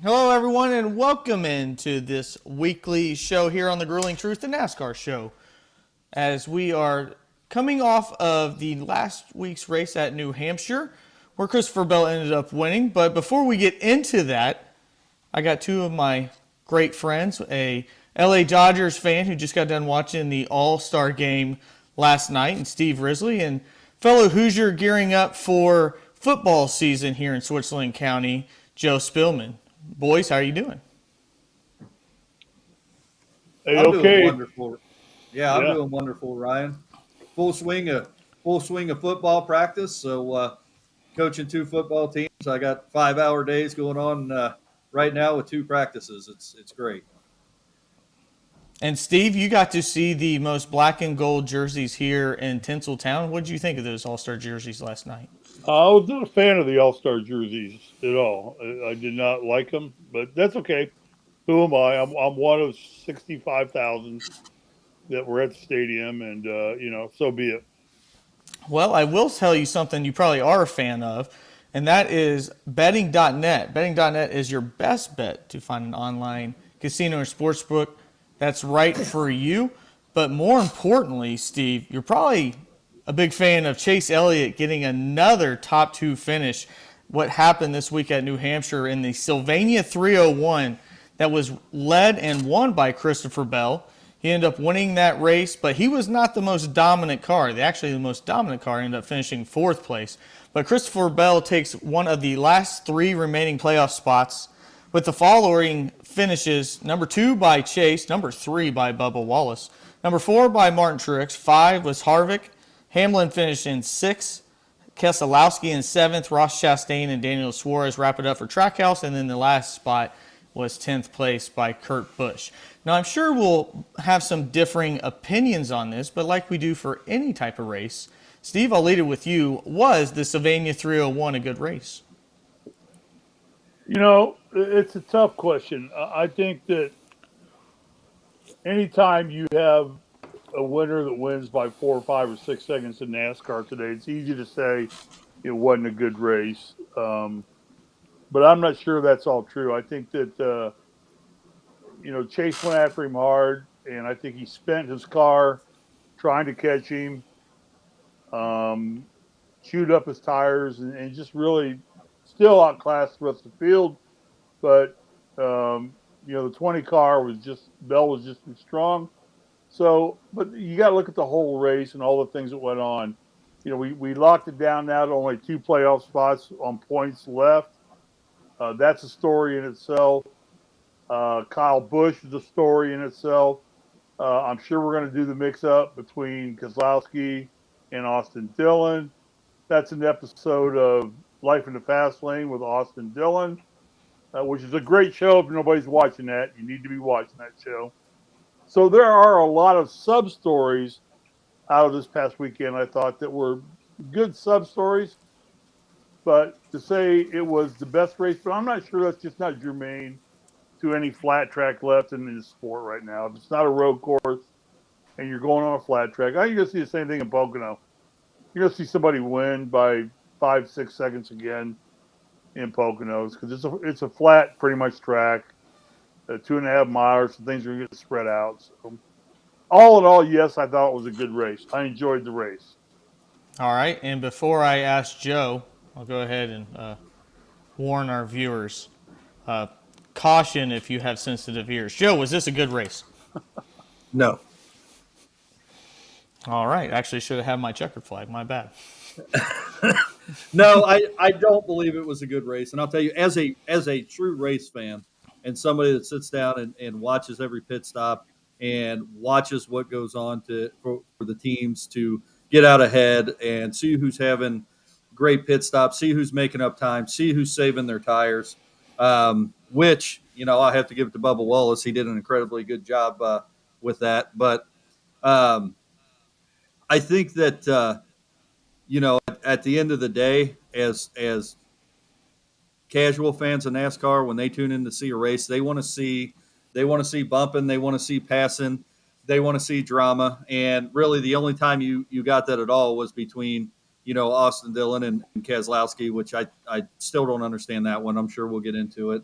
Hello, everyone, and welcome into this weekly show here on the Grueling Truth, the NASCAR show. As we are coming off of the last week's race at New Hampshire, where Christopher Bell ended up winning. But before we get into that, I got two of my great friends, a LA Dodgers fan who just got done watching the All-Star game last night, and Steve Risley, and fellow Hoosier gearing up for football season here in Switzerland County, Joe Spilman. Boys, how are you doing? Hey, I'm doing okay. wonderful. Yeah, I'm Yeah. doing wonderful, Ryan. Full swing of full swing of football practice. So coaching two football teams. I got 5 hour days going on right now with two practices. It's great. And Steve, you got to see the most black and gold jerseys here in Tinseltown. What did you think of those All-Star jerseys last night? I was not a fan of the All-Star jerseys at all. I did not like them, but that's okay. Who am I? I'm one of 65,000 that were at the stadium, and, so be it. Well, I will tell you something you probably are a fan of, and that is betting.net. Betting.net is your best bet to find an online casino or sportsbook that's right for you. But more importantly, Steve, you're probably a big fan of Chase Elliott getting another top two finish. What happened this week at New Hampshire in the Sylvania 301 that was led and won by Christopher Bell. He ended up winning that race, but he was not the most dominant car. Actually, the most dominant car ended up finishing fourth place. But Christopher Bell takes one of the last three remaining playoff spots with the following finishes: number 2 by Chase, number 3 by Bubba Wallace, number 4 by Martin Truex, 5 was Harvick, Hamlin finished in 6th, Keselowski in 7th, Ross Chastain and Daniel Suarez wrap it up for Trackhouse, and then the last spot was 10th place by Kurt Busch. Now, I'm sure we'll have some differing opinions on this, but like we do for any type of race, Steve, I'll lead it with you. Was the Sylvania 301 a good race? It's a tough question. I think that anytime you have a winner that wins by 4 or 5 or 6 seconds in NASCAR today, it's easy to say it wasn't a good race. But I'm not sure that's all true. I think that Chase went after him hard, and I think he spent his car trying to catch him, um, chewed up his tires, and just really still outclassed the rest of the field. But the 20 car was just Bell was just too strong. So, but you got to look at the whole race and all the things that went on. We locked it down now to only two playoff spots on points left. That's a story in itself. Kyle Busch is a story in itself. I'm sure we're going to do the mix up between Keselowski and Austin Dillon. That's an episode of Life in the Fast Lane with Austin Dillon, which is a great show. If nobody's watching that, you need to be watching that show. So there are a lot of sub stories out of this past weekend, I thought, that were good sub stories. But to say it was the best race, but I'm not sure that's just not germane to any flat track left in the sport right now. If it's not a road course and you're going on a flat track, I think you're going to see the same thing in Pocono. You're going to see somebody win by 5, 6 seconds again in Poconos because it's a flat, pretty much track, 2.5 miles, so things are going to get spread out. So, all in all, yes, I thought it was a good race. I enjoyed the race. All right, and before I ask Joe, I'll go ahead and warn our viewers. Caution if you have sensitive ears. Joe, was this a good race? No, All right, actually should have had my checkered flag. My bad. no, I don't believe it was a good race. And I'll tell you, as a true race fan and somebody that sits down and watches every pit stop and watches what goes on for the teams to get out ahead and see who's having great pit stops, see who's making up time, see who's saving their tires. Which I have to give it to Bubba Wallace. He did an incredibly good job with that. But um, I think that at the end of the day, as casual fans of NASCAR, when they tune in to see a race, they want to see bumping, they want to see passing, they want to see drama. And really, the only time you got that at all was between Austin Dillon and Keselowski, which I still don't understand that one. I'm sure we'll get into it.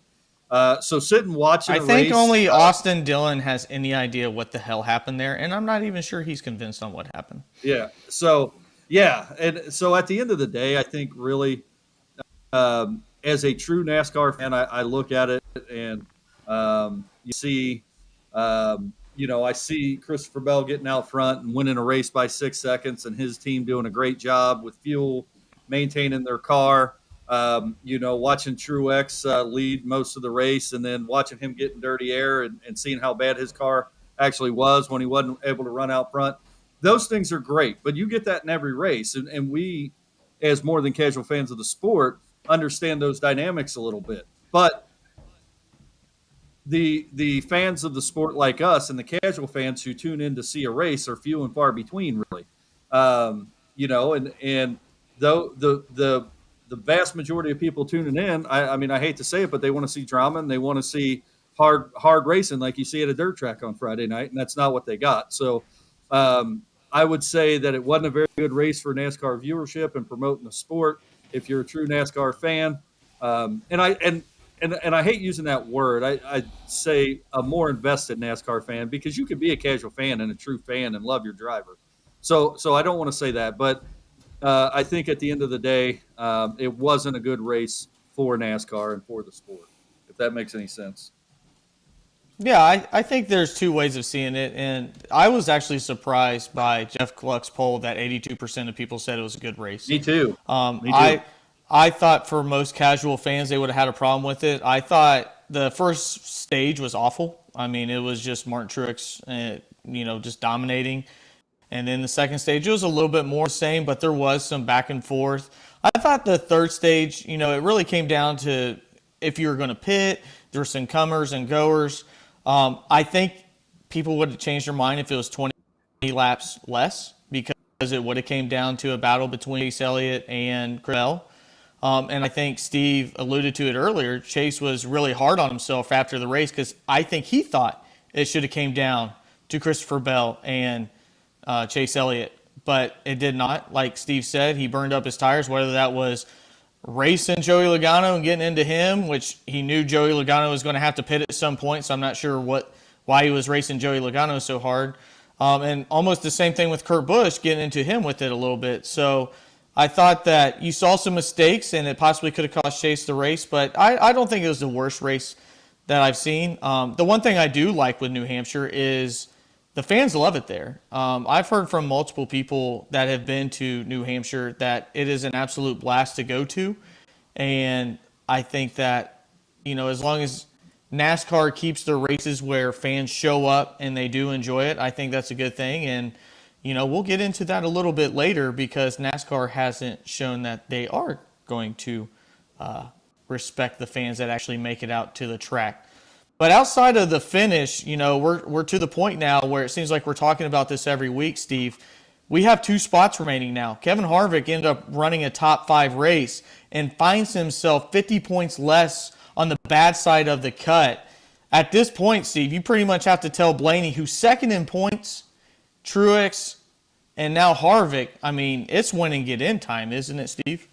So sitting watching I a think race, only Austin Dillon has any idea what the hell happened there, and I'm not even sure he's convinced on what happened. yeah. So yeah, and so at the end of the day, I think really as a true NASCAR fan, I look at it and you see, I see Christopher Bell getting out front and winning a race by 6 seconds, and his team doing a great job with fuel, maintaining their car. Watching Truex lead most of the race, and then watching him get in dirty air and seeing how bad his car actually was when he wasn't able to run out front. Those things are great, but you get that in every race, and we, as more than casual fans of the sport, understand those dynamics a little bit. But the fans of the sport like us and the casual fans who tune in to see a race are few and far between, really. And though the vast majority of people tuning in, I mean, I hate to say it, but they want to see drama and they want to see hard racing like you see at a dirt track on Friday night, and that's not what they got. So I would say that it wasn't a very good race for NASCAR viewership and promoting the sport. If you're a true NASCAR fan, and I hate using that word. I say a more invested NASCAR fan, because you can be a casual fan and a true fan and love your driver. So I don't want to say that, but I think at the end of the day, it wasn't a good race for NASCAR and for the sport, if that makes any sense. Yeah, I think there's two ways of seeing it, and I was actually surprised by Jeff Gluck's poll that 82% of people said it was a good race. Me too. Me too. I thought for most casual fans they would have had a problem with it. I thought the first stage was awful. I mean, it was just Martin Truex, just dominating. And then the second stage, it was a little bit more same, but there was some back and forth. I thought the third stage, it really came down to if you were going to pit. There were some comers and goers. I think people would have changed their mind if it was 20 laps less, because it would have came down to a battle between Chase Elliott and Chris Bell. And I think Steve alluded to it earlier. Chase was really hard on himself after the race, because I think he thought it should have came down to Christopher Bell and Chase Elliott, but it did not. Like Steve said, he burned up his tires, whether that was racing Joey Logano and getting into him, which he knew Joey Logano was going to have to pit at some point, so I'm not sure why he was racing Joey Logano so hard. And almost the same thing with Kurt Busch, getting into him with it a little bit. So I thought that you saw some mistakes, and it possibly could have cost Chase the race, but I don't think it was the worst race that I've seen. The one thing I do like with New Hampshire is the fans love it there. I've heard from multiple people that have been to New Hampshire that it is an absolute blast to go to. And I think that, as long as NASCAR keeps the races where fans show up and they do enjoy it, I think that's a good thing. And, we'll get into that a little bit later, because NASCAR hasn't shown that they are going to respect the fans that actually make it out to the track. But outside of the finish, we're to the point now where it seems like we're talking about this every week, Steve. We have 2 spots remaining now. Kevin Harvick ended up running a top 5 race and finds himself 50 points less on the bad side of the cut. At this point, Steve, you pretty much have to tell Blaney, who's second in points, Truex, and now Harvick. I mean, it's win and get in time, isn't it, Steve?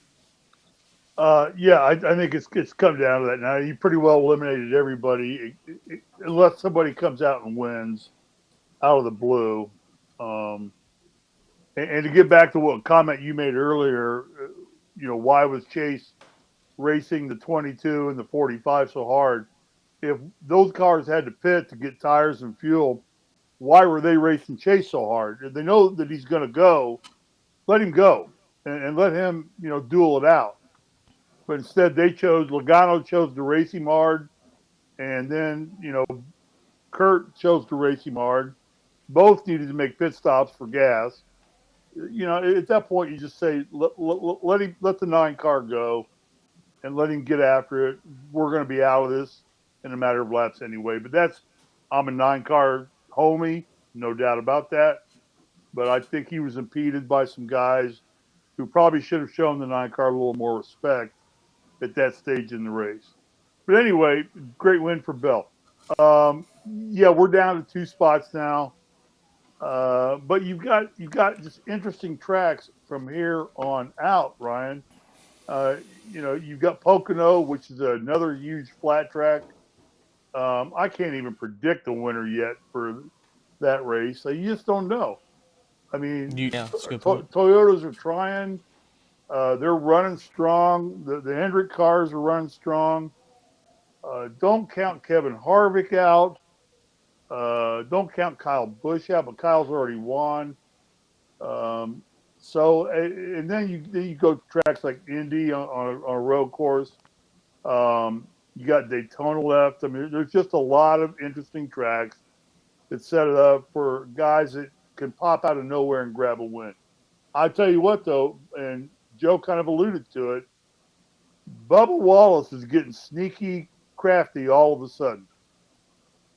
Yeah, I think it's come down to that now. You pretty well eliminated everybody, unless somebody comes out and wins out of the blue. And to get back to what comment you made earlier, why was Chase racing the 22 and the 45 so hard? If those cars had to pit to get tires and fuel, why were they racing Chase so hard? If they know that he's going to go, let him go and let him, duel it out. But instead, Logano chose to race him hard, and then, Kurt chose to race him hard. Both needed to make pit stops for gas. At that point, you just say, let the 9 car go and let him get after it. We're going to be out of this in a matter of laps anyway. But I'm a 9 car homie, no doubt about that. But I think he was impeded by some guys who probably should have shown the 9 car a little more respect at that stage in the race. But anyway, great win for Bell. Yeah, we're down to 2 spots now. But you've got just interesting tracks from here on out, Ryan. You've got Pocono, which is another huge flat track I can't even predict the winner yet for that race. So you just don't know. I mean, Yeah, that's a good point. Toyotas are trying. They're running strong. The Hendrick cars are running strong. Don't count Kevin Harvick out. Don't count Kyle Busch out, but Kyle's already won. And then you go to tracks like Indy on a road course. You got Daytona left. I mean, there's just a lot of interesting tracks that set it up for guys that can pop out of nowhere and grab a win. I tell you what, though, and Joe kind of alluded to it, Bubba Wallace is getting sneaky crafty all of a sudden.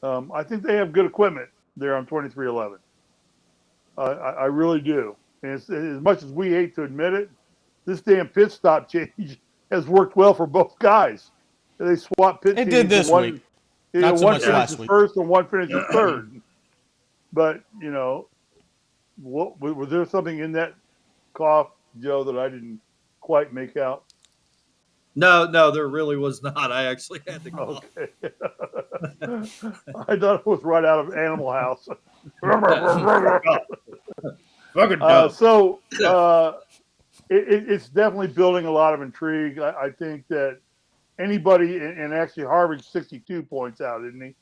I think they have good equipment there on 2311. I really do. And as much as we hate to admit it, this damn pit stop change has worked well for both guys. They swapped pit It teams. did this week. Not so one much last finishes week. first and one finishes third. But, was there something in that cough, Joe, that I didn't quite make out? No, there really was not. I actually had to cough. Okay. I thought it was right out of Animal House. It's definitely building a lot of intrigue. I think that anybody, and actually Harvick's 62 points out, isn't he?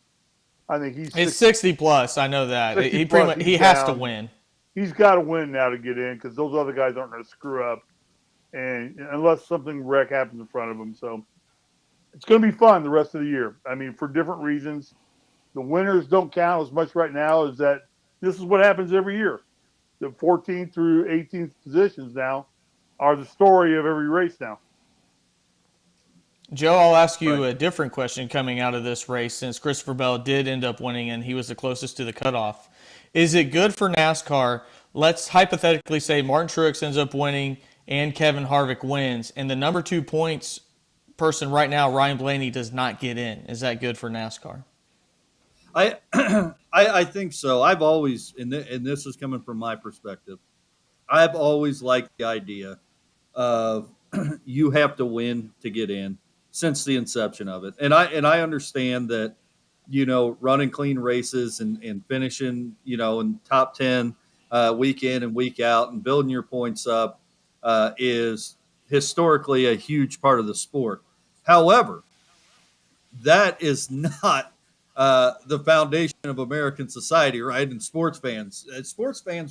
I think It's 60 plus. I know that. He has to win. He's got to win now to get in because those other guys aren't going to screw up, and unless something wreck happens in front of them. So it's going to be fun the rest of the year. I mean, for different reasons. The winners don't count as much right now as that. This is what happens every year. The 14th through 18th positions now are the story of every race now. Joe, I'll ask you a different question coming out of this race since Christopher Bell did end up winning and he was the closest to the cutoff. Is it good for NASCAR? Let's hypothetically say Martin Truex ends up winning and Kevin Harvick wins, and the number 2 points person right now, Ryan Blaney, does not get in. Is that good for NASCAR? I think so. I've always, and this is coming from my perspective, I've always liked the idea of you have to win to get in since the inception of it. And I understand that, running clean races and finishing, in top 10 week in and week out and building your points up is historically a huge part of the sport. However, that is not the foundation of American society, right? And sports fans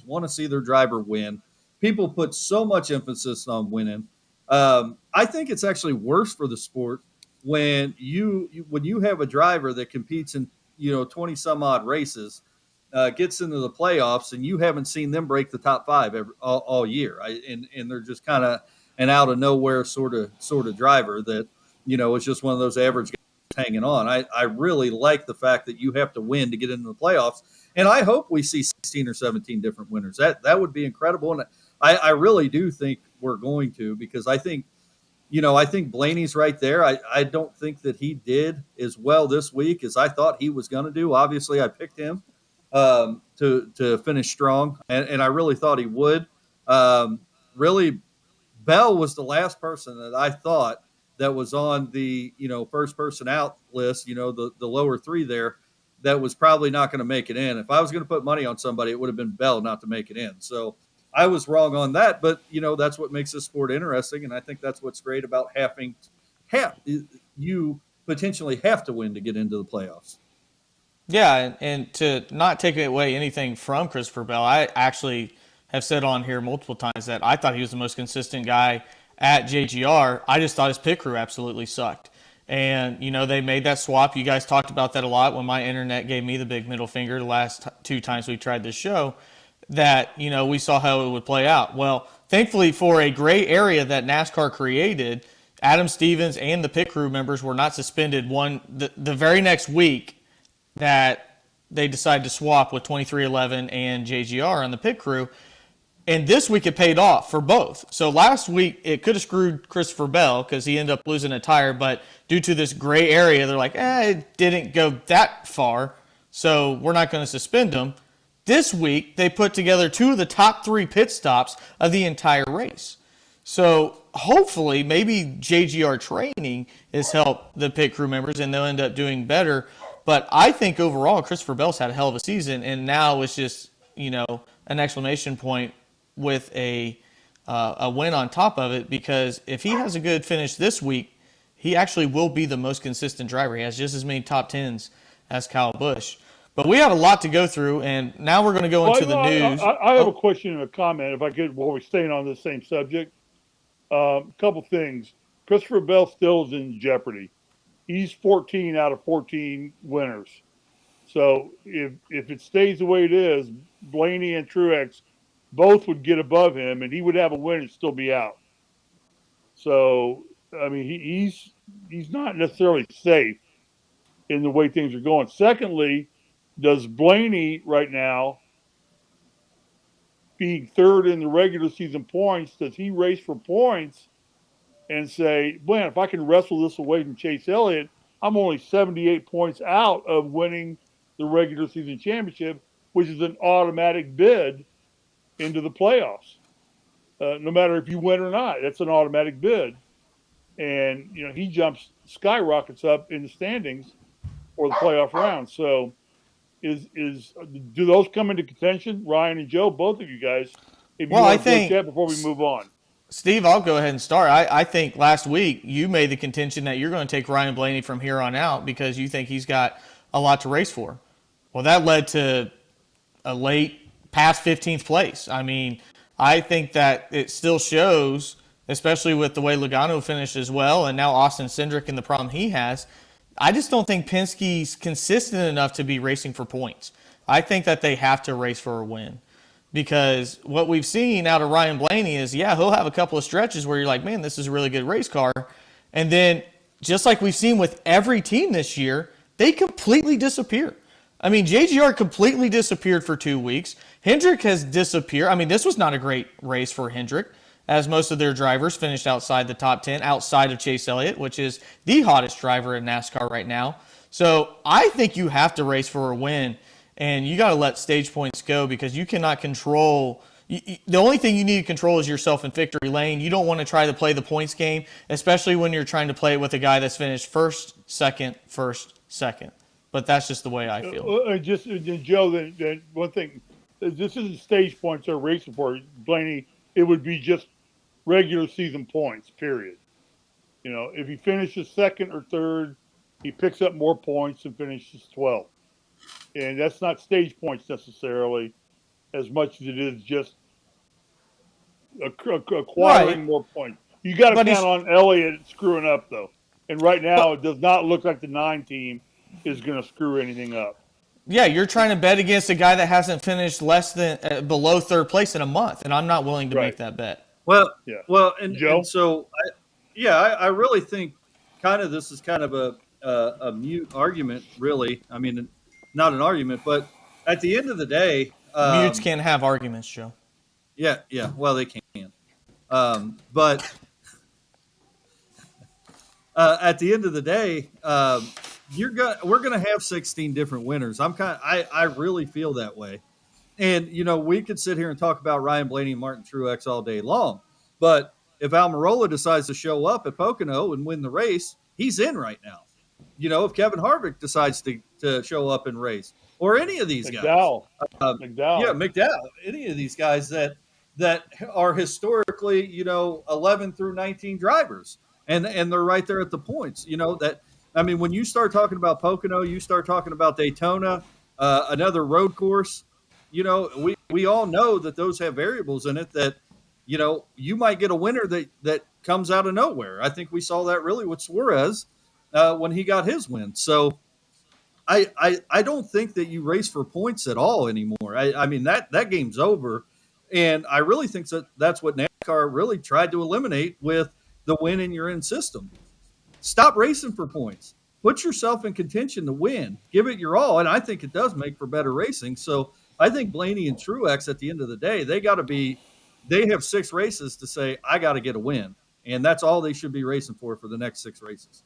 want to see their driver win. People put so much emphasis on winning. I think it's actually worse for the sport when you have a driver that competes in 20 some odd races, gets into the playoffs, and you haven't seen them break the top 5 all year, right? And they're just kind of an out of nowhere sort of driver that is just one of those average guys hanging on. I really like the fact that you have to win to get into the playoffs, and I hope we see 16 or 17 different winners. That would be incredible, and I really do think we're going to, because I think Blaney's right there. I don't think that he did as well this week as I thought he was going to do. Obviously, I picked him to finish strong, and I really thought he would. Really, Bell was the last person that I thought that was on the first person out list, the lower 3 there, that was probably not going to make it in. If I was going to put money on somebody, it would have been Bell not to make it in. So I was wrong on that, but that's what makes this sport interesting, and I think that's what's great about you potentially have to win to get into the playoffs. Yeah, and to not take away anything from Christopher Bell, I actually have said on here multiple times that I thought he was the most consistent guy at JGR. I just thought his pit crew absolutely sucked. And, they made that swap. You guys talked about that a lot when my internet gave me the big middle finger the last 2 times we tried this show, that, we saw how it would play out. Well, thankfully for a gray area that NASCAR created, Adam Stevens and the pit crew members were not suspended the very next week that they decided to swap with 2311 and JGR on the pit crew. And this week it paid off for both. So last week it could have screwed Christopher Bell because he ended up losing a tire, but due to this gray area, they're like, it didn't go that far, so we're not going to suspend him. This week they put together 2 of the top 3 pit stops of the entire race. So hopefully maybe JGR training has helped the pit crew members and they'll end up doing better. But I think overall, Christopher Bell's had a hell of a season, and now it's just, an exclamation point with a win on top of it, because if he has a good finish this week, he actually will be the most consistent driver. He has just as many top tens as Kyle Busch. But we have a lot to go through, and now we're going to go into the news. I have a question and a comment, if I could, while we're staying on this same subject. A couple things. Christopher Bell still is in jeopardy. He's 14 out of 14 winners. So if it stays the way it is, Blaney and Truex both would get above him, and he would have a win and still be out. So, I mean, he's not necessarily safe in the way things are going. Secondly, does Blaney right now, being third in the regular season points, does he race for points and say, man, if I can wrestle this away from Chase Elliott, I'm only 78 points out of winning the regular season championship, which is an automatic bid into the playoffs. No matter if you win or not, it's an automatic bid. And, he skyrockets up in the standings for the playoff round. So do those come into contention? Ryan and Joe, both of you guys, if you want to look at before we move on. Steve, I'll go ahead and start. I think last week you made the contention that you're going to take Ryan Blaney from here on out because you think he's got a lot to race for. Well, that led to a late past 15th place. I mean, I think that it still shows, especially with the way Logano finished as well, and now Austin Cindric and the problem he has. I just don't think Penske's consistent enough to be racing for points. I think that they have to race for a win. Because what we've seen out of Ryan Blaney is, he'll have a couple of stretches where you're like, man, this is a really good race car. And then, just like we've seen with every team this year, they completely disappear. I mean, JGR completely disappeared for 2 weeks. Hendrick has disappeared. I mean, this was not a great race for Hendrick, as most of their drivers finished outside the top 10, outside of Chase Elliott, which is the hottest driver in NASCAR right now. So I think you have to race for a win. And you got to let stage points go because you cannot control. The only thing you need to control is yourself in victory lane. You don't want to try to play the points game, especially when you're trying to play it with a guy that's finished first, second. But that's just the way I feel. Joe, then one thing, this isn't stage points they're racing for. Blaney, it would be just regular season points, period. If he finishes second or third, he picks up more points and finishes 12th. And that's not stage points necessarily as much as it is just acquiring more points. You got to count on Elliott screwing up, though. And right now, it does not look like the 9 team is going to screw anything up. Yeah, you're trying to bet against a guy that hasn't finished less than below third place in a month, and I'm not willing to make that bet. Well, Joe? And so, I really think this is kind of a mute argument, really. I mean, not an argument, but at the end of the day, mutes can't have arguments, Joe. Yeah. Well, they can. But at the end of the day, we're gonna have 16 different winners. I really feel that way. And we could sit here and talk about Ryan Blaney and Martin Truex all day long, but if Almirola decides to show up at Pocono and win the race, he's in right now. If Kevin Harvick decides to show up and race, or any of these guys, McDowell, any of these guys that are historically, 11 through 19 drivers, and they're right there at the points. When you start talking about Pocono, you start talking about Daytona, another road course. We all know that those have variables in it that, you might get a winner that comes out of nowhere. I think we saw that really with Suarez when he got his win. So I don't think that you race for points at all anymore. I mean, that game's over. And I really think that's what NASCAR really tried to eliminate with the win in your in system. Stop racing for points. Put yourself in contention to win. Give it your all. And I think it does make for better racing. So I think Blaney and Truex, at the end of the day, they have 6 races to say, I got to get a win. And that's all they should be racing for the next 6 races.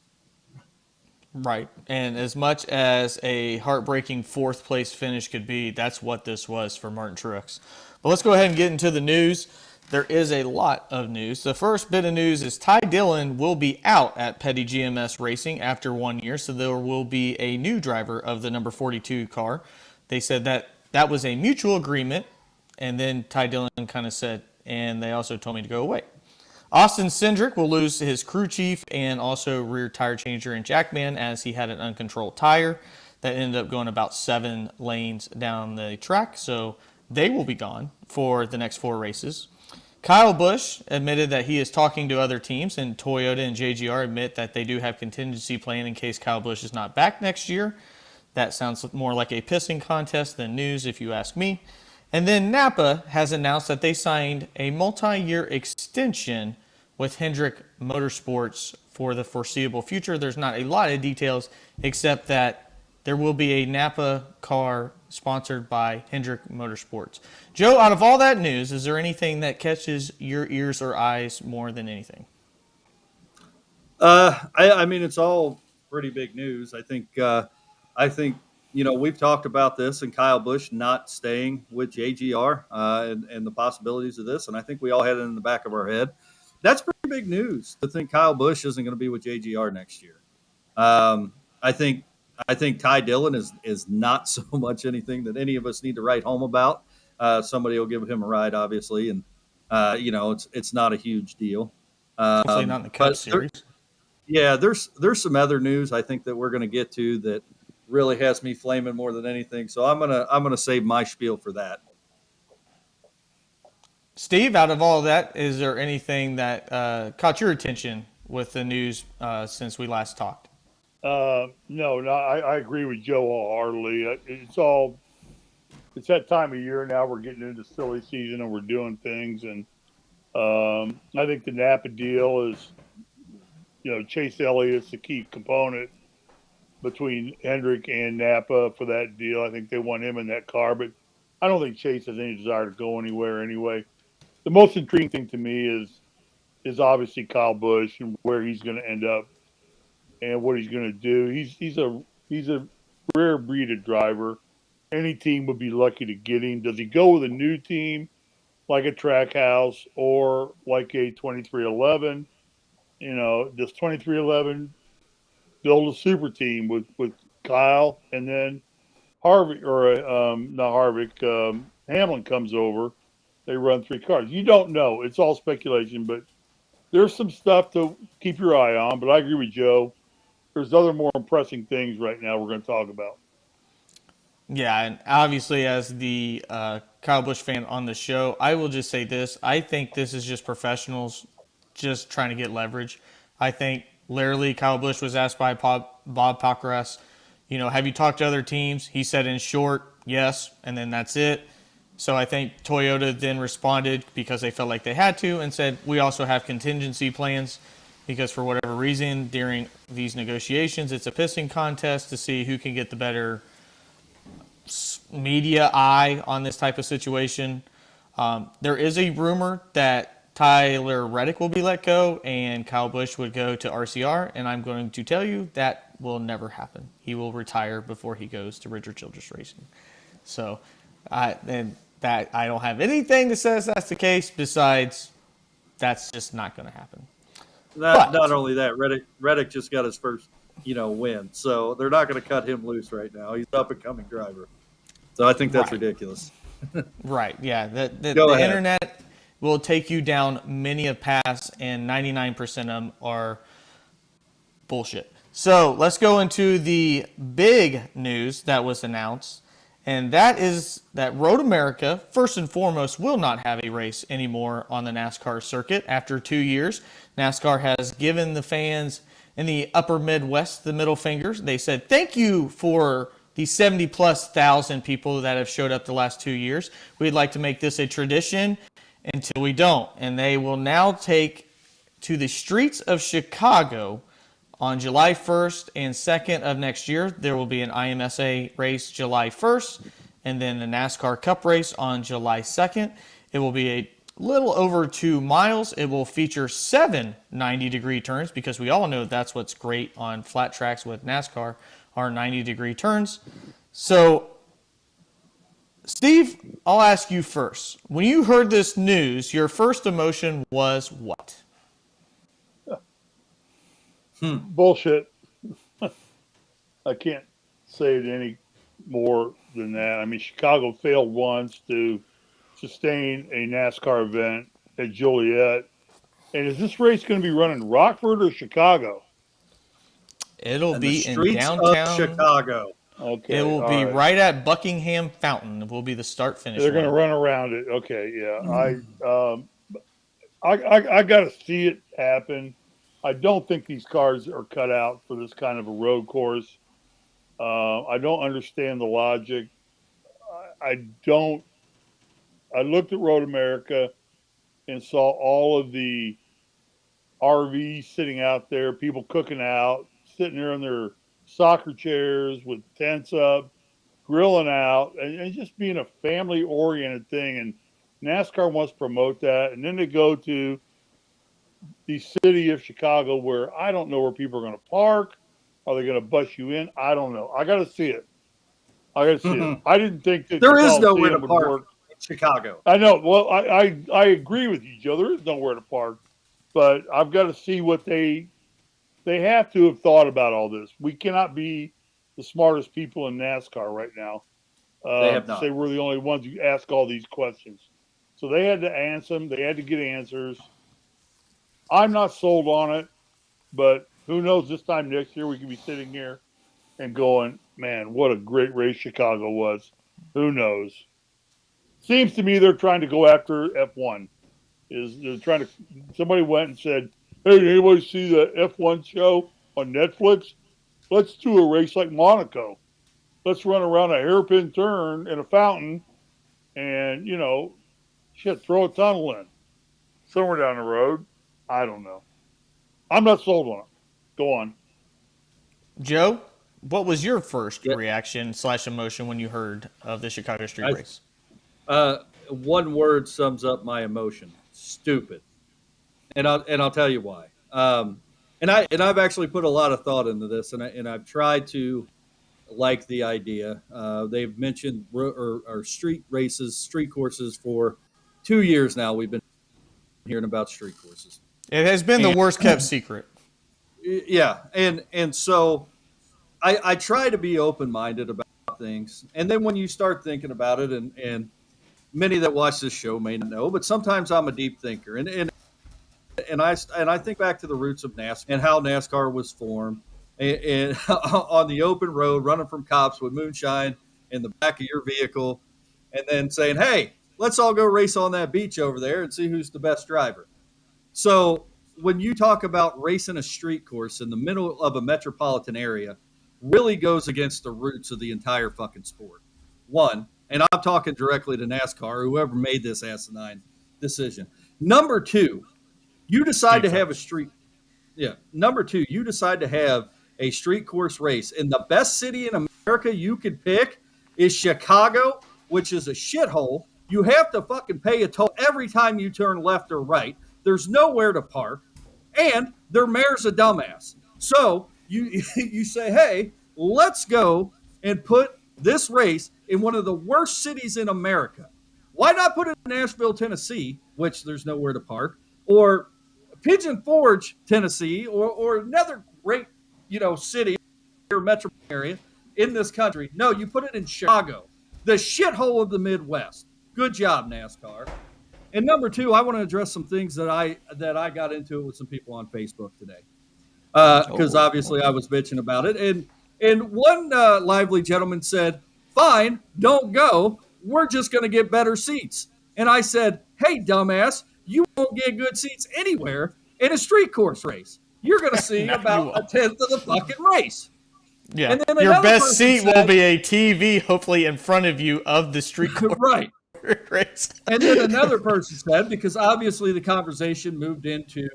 Right. And as much as a heartbreaking 4th place finish could be, that's what this was for Martin Truex. But let's go ahead and get into the news. there is a lot of news. The first bit of news is Ty Dillon will be out at Petty GMS Racing after 1 year, so there will be a new driver of the number 42 car. They said that was a mutual agreement, and then Ty Dillon kind of said, and they also told me to go away. Austin Cindric will lose his crew chief and also rear tire changer and jackman as he had an uncontrolled tire that ended up going about 7 lanes down the track, so they will be gone for the next 4 races. Kyle Busch admitted that he is talking to other teams, and Toyota and JGR admit that they do have contingency plan in case Kyle Busch is not back next year. That sounds more like a pissing contest than news, if you ask me. And then Napa has announced that they signed a multi-year extension with Hendrick Motorsports for the foreseeable future. There's not a lot of details except that there will be a Napa car sponsored by Hendrick Motorsports. Joe, out of all that news, is there anything that catches your ears or eyes more than anything? I mean, it's all pretty big news. I think we've talked about this and Kyle Busch not staying with JGR and the possibilities of this, and I think we all had it in the back of our head. That's pretty big news to think Kyle Busch isn't going to be with JGR next year. I think Ty Dillon is not so much anything that any of us need to write home about. Somebody will give him a ride, obviously, and it's not a huge deal. Hopefully not in the Cup Series. There's some other news I think that we're going to get to that really has me flaming more than anything. So I'm gonna save my spiel for that. Steve, out of all of that, is there anything that caught your attention with the news since we last talked? No, I agree with Joe wholeheartedly. It's that time of year now. We're getting into silly season and we're doing things. And I think the Napa deal is, Chase Elliott's the key component between Hendrick and Napa for that deal. I think they want him in that car, but I don't think Chase has any desire to go anywhere anyway. The most intriguing thing to me is obviously Kyle Busch and where he's going to end up and what he's going to do. He's a rare breed of driver. Any team would be lucky to get him. Does he go with a new team like a Trackhouse or like a 2311? Does 2311 build a super team with Kyle and then Harvick Hamlin comes over? They run 3 cars. You don't know. It's all speculation, but there's some stuff to keep your eye on. But I agree with Joe. There's other more impressing things right now we're going to talk about. Yeah, and obviously as the Kyle Busch fan on the show, I will just say this. I think this is just professionals just trying to get leverage. I think literally Kyle Busch was asked by Bob Pockrass, have you talked to other teams? He said in short, yes, and then that's it. So I think Toyota then responded because they felt like they had to and said, we also have contingency plans because for whatever reason during these negotiations, it's a pissing contest to see who can get the better media eye on this type of situation. There is a rumor that Tyler Reddick will be let go and Kyle Busch would go to RCR, and I'm going to tell you that will never happen. He will retire before he goes to Richard Childress Racing. So, I don't have anything that says that's the case besides that's just not going to happen. Not only that, Reddick just got his first, win. So they're not going to cut him loose right now. He's an up-and-coming driver. So I think that's ridiculous. Right, yeah. The internet will take you down many a pass, and 99% of them are bullshit. So let's go into the big news that was announced. And that is that Road America, first and foremost, will not have a race anymore on the NASCAR circuit. After 2 years, NASCAR has given the fans in the upper Midwest the middle fingers. They said, thank you for the 70-plus thousand people that have showed up the last 2 years. We'd like to make this a tradition until we don't. And they will now take to the streets of Chicago on July 1st and 2nd of next year. There will be an IMSA race July 1st and then the NASCAR Cup race on July 2nd. It will be a little over 2 miles. It will feature 7 90-degree turns because we all know that's what's great on flat tracks with NASCAR are 90-degree turns. So Steve, I'll ask you first. When you heard this news, your first emotion was what? Bullshit. I can't say it any more than that. I mean, Chicago failed once to sustain a NASCAR event at Joliet. And is this race going to be run in Rockford or Chicago? It'll And be the in streets downtown of Chicago. Okay. It will all be right. right at Buckingham Fountain. It will be the start finish. They're going to run around it. Okay, yeah. I got to see it happen. I don't think these cars are cut out for this kind of a road course. I don't understand the logic. I don't. I looked at Road America and saw all of the RVs sitting out there, people cooking out, sitting there in their soccer chairs with tents up, grilling out, and just being a family-oriented thing. And NASCAR wants to promote that. And then they go to the city of Chicago where I don't know where people are going to park. Are they going to bus you in? I don't know. I got to see it. I got to see it. I didn't think that There the is nowhere to Coliseum would park work. in Chicago. I know. Well, I agree with you, Joe. There is nowhere to park, but I've got to see what they have to have thought about all this. We cannot be the smartest people in NASCAR right now. They have not. Say we're the only ones who ask all these questions. So they had to answer them. They had to get answers. I'm not sold on it, but who knows? This time next year we could be sitting here and going, man, what a great race Chicago was. Who knows? Seems to me they're trying to go after F1. They're trying to. Somebody went and said, "Hey, did anybody see the F1 show on Netflix? Let's do a race like Monaco. Let's run around a hairpin turn in a fountain, and throw a tunnel in somewhere down the road." I don't know. I'm not sold on it. Go on. Joe, what was your first reaction / emotion when you heard of the Chicago Street Race? One word sums up my emotion: stupid. And I'll tell you why. And I've actually put a lot of thought into this, and I've tried to like the idea. They've mentioned or street races, street courses for 2 years now. We've been hearing about street courses. It has been the worst kept secret. Yeah, and so I try to be open minded about things, and then when you start thinking about it, and many that watch this show may not know, but sometimes I'm a deep thinker, and I think back to the roots of NASCAR and how NASCAR was formed, and on the open road, running from cops with moonshine in the back of your vehicle, and then saying, "Hey, let's all go race on that beach over there and see who's the best driver." So when you talk about racing a street course in the middle of a metropolitan area, really goes against the roots of the entire fucking sport. One, and I'm talking directly to NASCAR, whoever made this asinine decision. Number two, you decide to have a street. Yeah. Number two, you decide to have a street course race, and the best city in America you could pick is Chicago, which is a shithole. You have to fucking pay a toll every time you turn left or right. There's nowhere to park, and their mayor's a dumbass. So you say, hey, let's go and put this race in one of the worst cities in America. Why not put it in Nashville, Tennessee, which there's nowhere to park, or Pigeon Forge, Tennessee, or another great, city or metro area in this country? No, you put it in Chicago, the shithole of the Midwest. Good job, NASCAR. And number two, I want to address some things that I got into it with some people on Facebook today, because obviously I was bitching about it. And one lively gentleman said, "Fine, don't go. We're just going to get better seats." And I said, "Hey, dumbass, you won't get good seats anywhere in a street course race. You're going to see about a tenth of the fucking race." Yeah, and then your best seat will be a TV, hopefully in front of you of the street course. Right. Race. And then another person said, because obviously the conversation moved into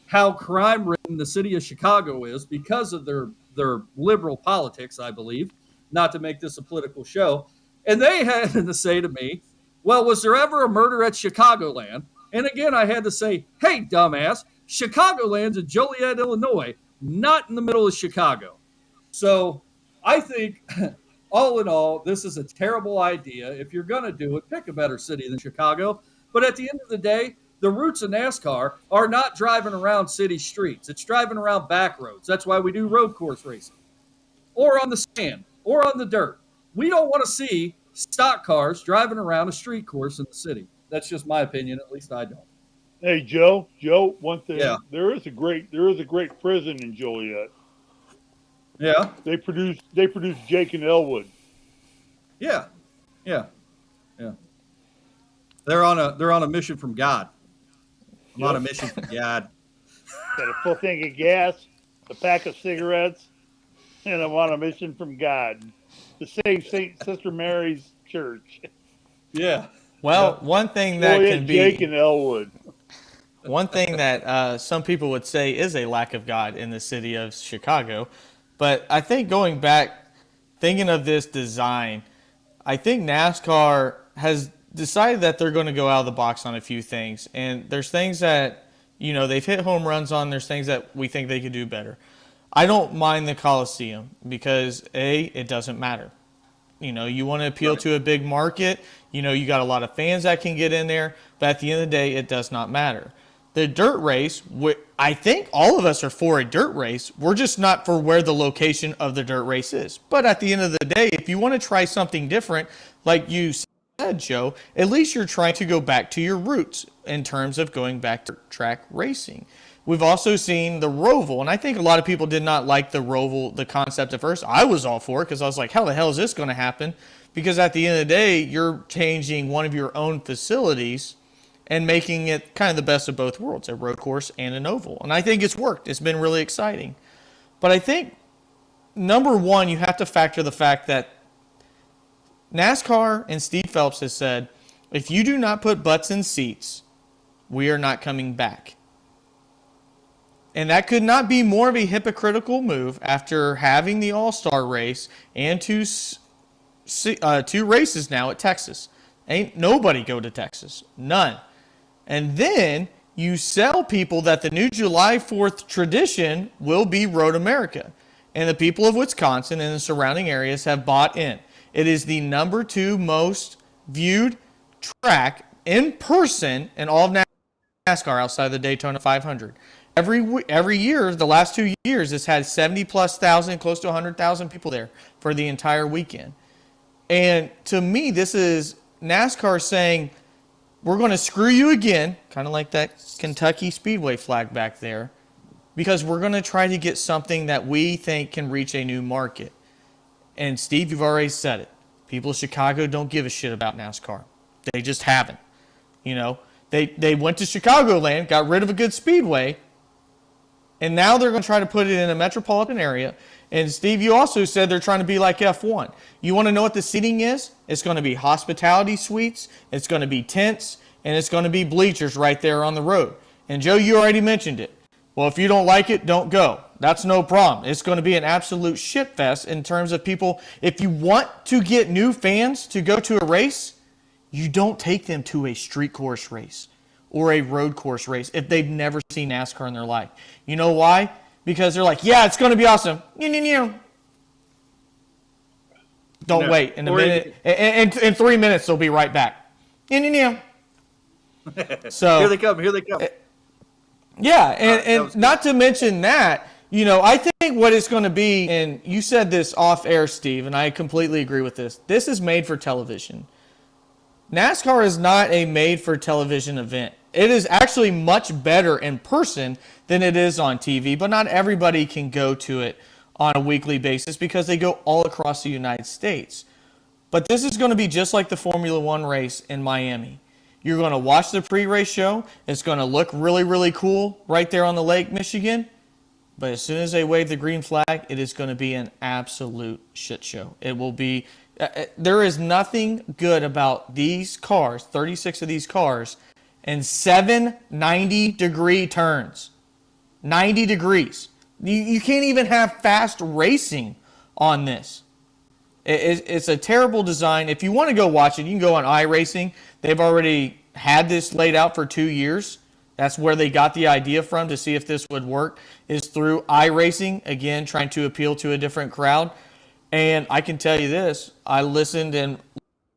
how crime-ridden the city of Chicago is because of their liberal politics, I believe, not to make this a political show. And they had to say to me, "Well, was there ever a murder at Chicagoland?" And again, I had to say, "Hey, dumbass, Chicagoland's in Joliet, Illinois, not in the middle of Chicago." So I think all in all, this is a terrible idea. If you're going to do it, pick a better city than Chicago. But at the end of the day, the roots of NASCAR are not driving around city streets. It's driving around back roads. That's why we do road course racing, or on the sand, or on the dirt. We don't want to see stock cars driving around a street course in the city. That's just my opinion. At least I don't. Hey, Joe, one thing. Yeah. There is a great prison in Joliet. Yeah. They produce Jake and Elwood. Yeah. Yeah. Yeah. They're on a mission from God. I'm on a mission from God. Got a full tank of gas, a pack of cigarettes, and I'm on a mission from God to save St. Sister Mary's Church. Yeah. Well, one thing that can be Jake and Elwood. one thing that some people would say is a lack of God in the city of Chicago, but I think going back, thinking of this design, I think NASCAR has decided that they're going to go out of the box on a few things, and there's things that they've hit home runs on. There's things that we think they could do better. I don't mind the Coliseum because it doesn't matter. You want to appeal to a big market. You got a lot of fans that can get in there, but at the end of the day, it does not matter. The dirt race, I think all of us are for a dirt race. We're just not for where the location of the dirt race is. But at the end of the day, if you want to try something different, like you said, Joe, at least you're trying to go back to your roots in terms of going back to track racing. We've also seen the Roval, and I think a lot of people did not like the Roval, the concept at first. I was all for it because I was like, how the hell is this going to happen? Because at the end of the day, you're changing one of your own facilities and making it kind of the best of both worlds, a road course and an oval. And I think it's worked. It's been really exciting. But I think, number one, you have to factor the fact that NASCAR and Steve Phelps has said, if you do not put butts in seats, we are not coming back. And that could not be more of a hypocritical move after having the All-Star race and two races now at Texas. Ain't nobody go to Texas. None. And then you sell people that the new July 4th tradition will be Road America. And the people of Wisconsin and the surrounding areas have bought in. It is the number 2 most viewed track in person in all of NASCAR outside the Daytona 500. Every year, the last 2 years, it's had 70+ thousand, close to 100,000 people there for the entire weekend. And to me, this is NASCAR saying, we're going to screw you again, kind of like that Kentucky Speedway flag back there, because we're going to try to get something that we think can reach a new market. And Steve, you've already said it. People of Chicago don't give a shit about NASCAR. They just haven't. They went to Chicagoland, got rid of a good speedway, and now they're going to try to put it in a metropolitan area. And Steve, you also said they're trying to be like F1. You want to know what the seating is? It's going to be hospitality suites, it's going to be tents, and it's going to be bleachers right there on the road. And Joe, you already mentioned it. Well, if you don't like it, don't go. That's no problem. It's going to be an absolute shit fest in terms of people. If you want to get new fans to go to a race, you don't take them to a street course race or a road course race if they've never seen NASCAR in their life. You know why? Because they're like, yeah, it's going to be awesome. Don't wait. In a minute, in 3 minutes, they'll be right back. So Here they come. yeah, and not to mention that, I think what it's going to be, and you said this off air, Steve, and I completely agree with this. This is made for television. NASCAR is not a made for television event. It is actually much better in person than it is on TV, but not everybody can go to it on a weekly basis because they go all across the United States. But this is going to be just like the Formula One race in Miami. You're going to watch the pre-race show. It's going to look really, really cool right there on the Lake Michigan. But as soon as they wave the green flag, it is going to be an absolute shit show. It will be. There is nothing good about these cars, 36 of these cars, and 7 90-degree turns. 90 degrees. You can't even have fast racing on this. It's a terrible design. If you want to go watch it, you can go on iRacing. They've already had this laid out for 2 years. That's where they got the idea from to see if this would work, is through iRacing, again, trying to appeal to a different crowd. And I can tell you this, I listened and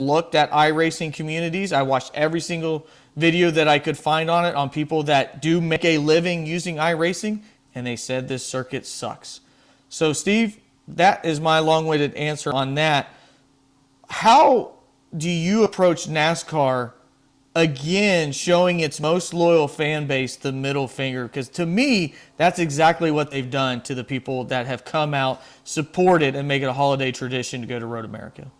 looked at iRacing communities. I watched every single video that I could find on it on people that do make a living using iRacing, and they said this circuit sucks. So, Steve, that is my long-winded answer on that. How do you approach NASCAR again showing its most loyal fan base the middle finger? Because to me, that's exactly what they've done to the people that have come out, supported, and make it a holiday tradition to go to Road America.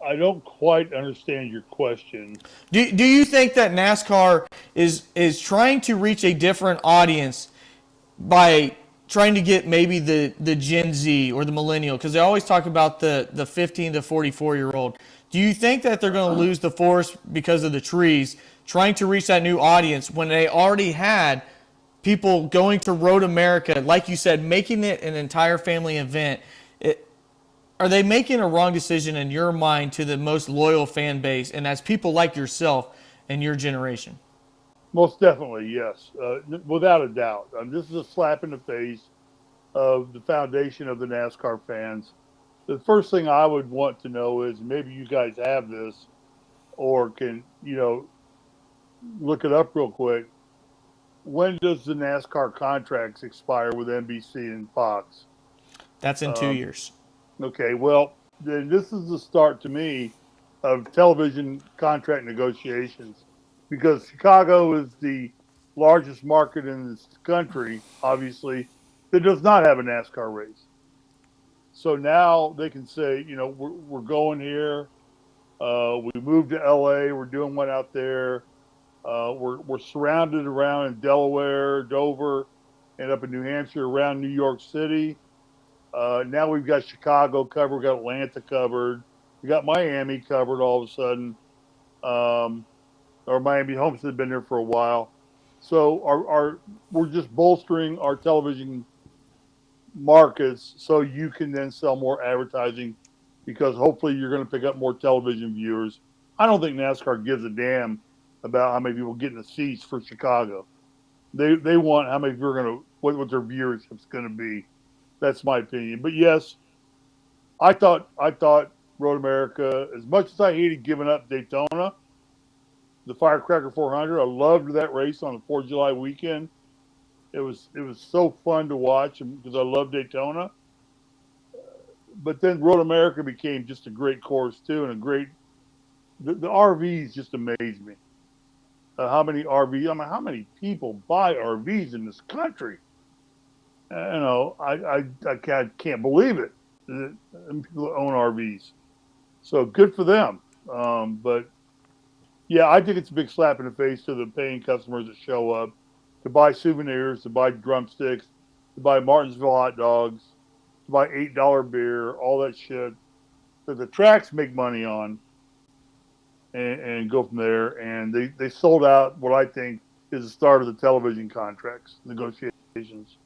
I don't quite understand your question. Do you think that NASCAR is trying to reach a different audience by trying to get maybe the Gen Z or the millennial? Because they always talk about the 15 to 44-year-old. Do you think that they're going to lose the forest because of the trees, trying to reach that new audience when they already had people going to Road America, like you said, making it an entire family event? Are they making a wrong decision in your mind to the most loyal fan base, and that's people like yourself and your generation? Most definitely, yes, without a doubt. This is a slap in the face of the foundation of the NASCAR fans. The first thing I would want to know is, maybe you guys have this or can, look it up real quick. When does the NASCAR contracts expire with NBC and Fox? That's in 2 years. Okay, well, then this is the start to me of television contract negotiations, because Chicago is the largest market in this country, obviously, that does not have a NASCAR race. So now they can say, we're going here. We moved to LA. We're doing one out there. We're surrounded around in Delaware, Dover, and up in New Hampshire, around New York City. Now we've got Chicago covered. We've got Atlanta covered. We got Miami covered all of a sudden. Or Miami Homestead had been there for a while. So we're just bolstering our television markets so you can then sell more advertising, because hopefully you're going to pick up more television viewers. I don't think NASCAR gives a damn about how many people get in the seats for Chicago. They want how many people are going to, what their viewership's going to be. That's my opinion. But yes, I thought Road America, as much as I hated giving up Daytona, the Firecracker 400, I loved that race on the 4th of July weekend. It was so fun to watch because I love Daytona. But then Road America became just a great course too, and the RVs just amazed me. How many RVs? I mean, how many people buy RVs in this country? I can't believe it. People own RVs, so good for them. But yeah, I think it's a big slap in the face to the paying customers that show up to buy souvenirs, to buy drumsticks, to buy Martinsville hot dogs, to buy $8 beer, all that shit that the tracks make money on, and go from there. And they sold out what I think is the start of the television contracts negotiations.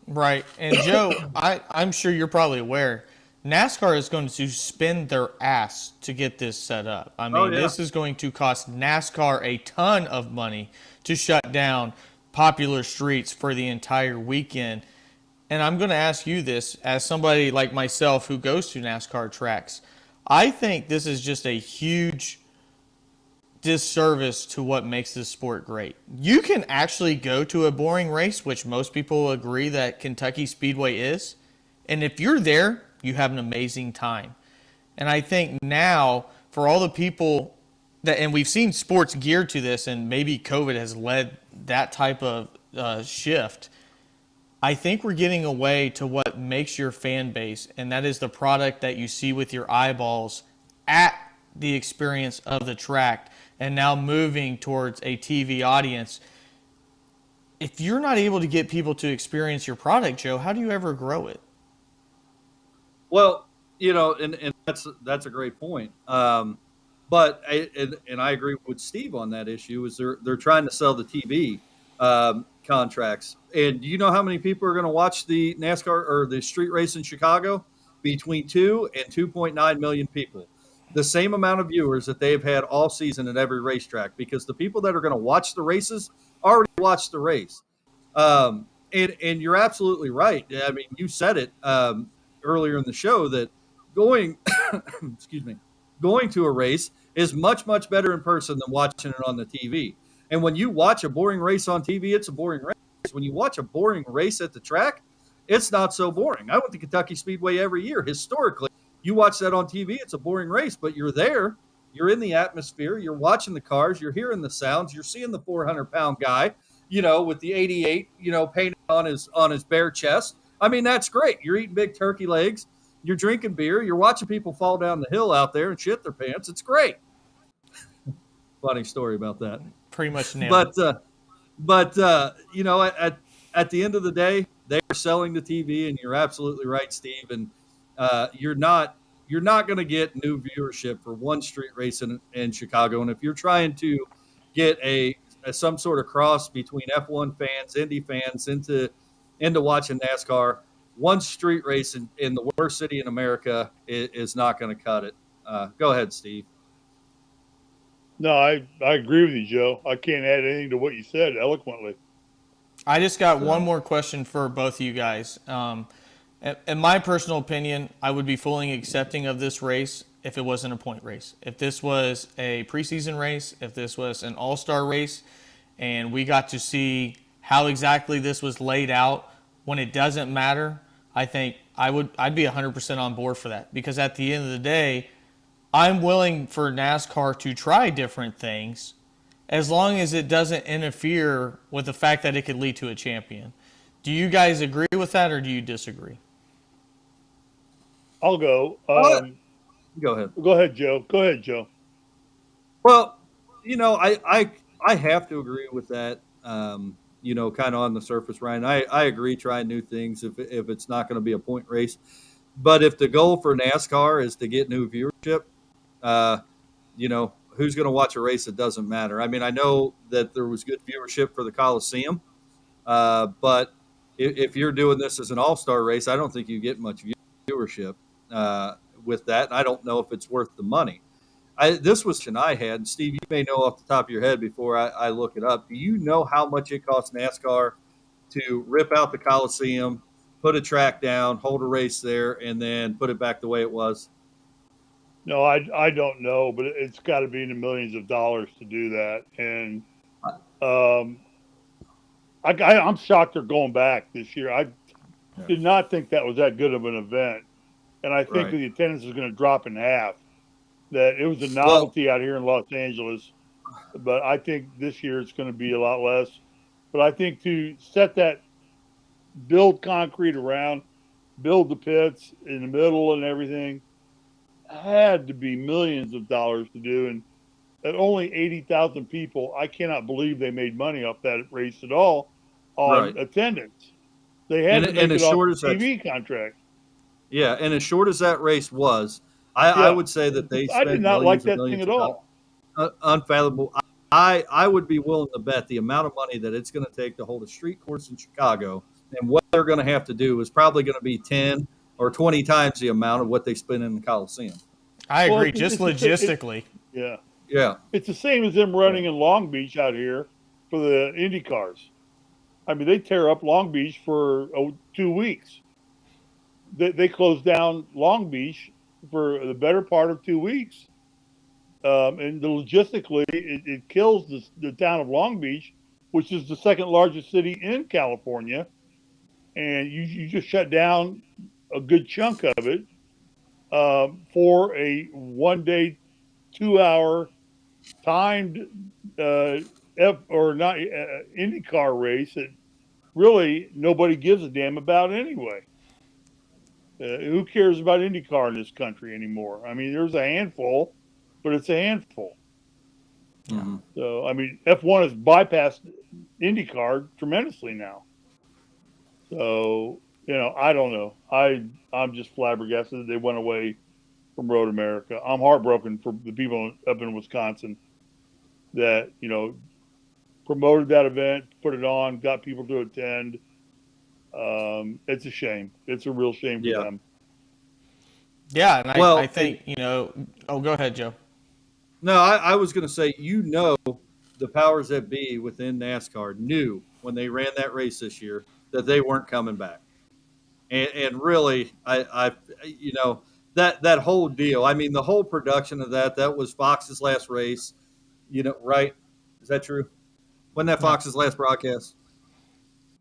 Right. And Joe, I'm sure you're probably aware, NASCAR is going to spend their ass to get this set up. I mean, This is going to cost NASCAR a ton of money to shut down popular streets for the entire weekend. And I'm going to ask you this as somebody like myself who goes to NASCAR tracks. I think this is just a huge disservice to what makes this sport great. You can actually go to a boring race, which most people agree that Kentucky Speedway is, and if you're there, you have an amazing time. And I think now, for all the people that, and we've seen sports geared to this, and maybe COVID has led that type of shift, I think we're getting away to what makes your fan base, and that is the product that you see with your eyeballs at the experience of the track, and now moving towards a TV audience. If you're not able to get people to experience your product, Joe, how do you ever grow it? Well, and that's a great point. But I agree with Steve on that issue. Is they're trying to sell the TV contracts, and do you know how many people are going to watch the NASCAR or the street race in Chicago? Between 2 and 2.9 million people. The same amount of viewers that they've had all season at every racetrack, because the people that are going to watch the races already watched the race. And you're absolutely right. I mean, you said it earlier in the show that going, excuse me, going to a race is much, much better in person than watching it on the TV. And when you watch a boring race on TV, it's a boring race. When you watch a boring race at the track, it's not so boring. I went to Kentucky Speedway every year. Historically, you watch that on TV, it's a boring race, but you're there. You're in the atmosphere. You're watching the cars. You're hearing the sounds. You're seeing the 400-pound guy, with the 88, painted on his bare chest. I mean, that's great. You're eating big turkey legs. You're drinking beer. You're watching people fall down the hill out there and shit their pants. It's great. Funny story about that. Pretty much nailed it. But at the end of the day, they're selling the TV, and you're absolutely right, Steve. And you're not going to get new viewership for one street race in Chicago. And if you're trying to get some sort of cross between F1 fans, Indy fans into watching NASCAR, one street race in the worst city in America is not going to cut it. Go ahead, Steve. No, I agree with you, Joe. I can't add anything to what you said eloquently. I just got one more question for both of you guys. In my personal opinion, I would be fully accepting of this race if it wasn't a point race. If this was a preseason race, if this was an all-star race, and we got to see how exactly this was laid out when it doesn't matter, I think I'd be 100% on board for that. Because at the end of the day, I'm willing for NASCAR to try different things as long as it doesn't interfere with the fact that it could lead to a champion. Do you guys agree with that, or do you disagree? I'll go. Go ahead. Go ahead, Joe. Go ahead, Joe. Well, I have to agree with that. Kind of on the surface, Ryan. I agree trying new things if it's not going to be a point race. But if the goal for NASCAR is to get new viewership, who's going to watch a race that doesn't matter? I mean, I know that there was good viewership for the Coliseum, but if you're doing this as an all-star race, I don't think you get much viewership with that. And I don't know if it's worth the money. This was an I had, and Steve, you may know off the top of your head before I look it up. Do you know how much it costs NASCAR to rip out the Coliseum, put a track down, hold a race there, and then put it back the way it was? No, I don't know, but it's got to be in the millions of dollars to do that. And I'm shocked they're going back this year. I did not think that was that good of an event. And I think the attendance is going to drop in half. That it was a novelty out here in Los Angeles, but I think this year it's going to be a lot less. But I think to set that, build concrete around, build the pits in the middle and everything, had to be millions of dollars to do. And at only 80,000 people, I cannot believe they made money off that race at all on attendance. They had to make it off the TV contract. Yeah, and as short as that race was, I would say that they spent I did not like that thing at all. Unfathomable. I would be willing to bet the amount of money that it's going to take to hold a street course in Chicago, and what they're going to have to do is probably going to be 10 or 20 times the amount of what they spend in the Coliseum. I agree, just logistically. Yeah. It's the same as them running in Long Beach out here for the Indy cars. I mean, they tear up Long Beach for 2 weeks. They closed down Long Beach for the better part of 2 weeks. And logistically, it kills the town of Long Beach, which is the second largest city in California. And you just shut down a good chunk of it for a 1 day, 2 hour timed IndyCar race that really nobody gives a damn about anyway. Who cares about IndyCar in this country anymore? I mean, there's a handful, but it's a handful. Mm-hmm. So, I mean, F1 has bypassed IndyCar tremendously now. So, I don't know. I'm just flabbergasted that they went away from Road America. I'm heartbroken for the people up in Wisconsin that, promoted that event, put it on, got people to attend. It's a shame. It's a real shame for them. Yeah, and I think, go ahead, Joe. No, I was going to say, the powers that be within NASCAR knew when they ran that race this year that they weren't coming back. And really, I that whole deal. I mean, the whole production of that was Fox's last race. Right? Is that true? Wasn't that Fox's last broadcast?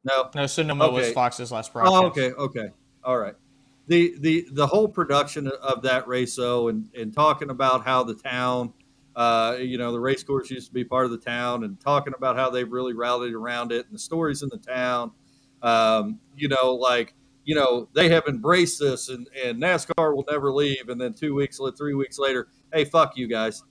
No. No, Sonoma was Fox's last broadcast. Oh, okay, all right. The whole production of that race, though, and talking about how the town, the race course used to be part of the town, and talking about how they've really rallied around it, and the stories in the town, they have embraced this, and NASCAR will never leave. And then 3 weeks later, hey, fuck you guys.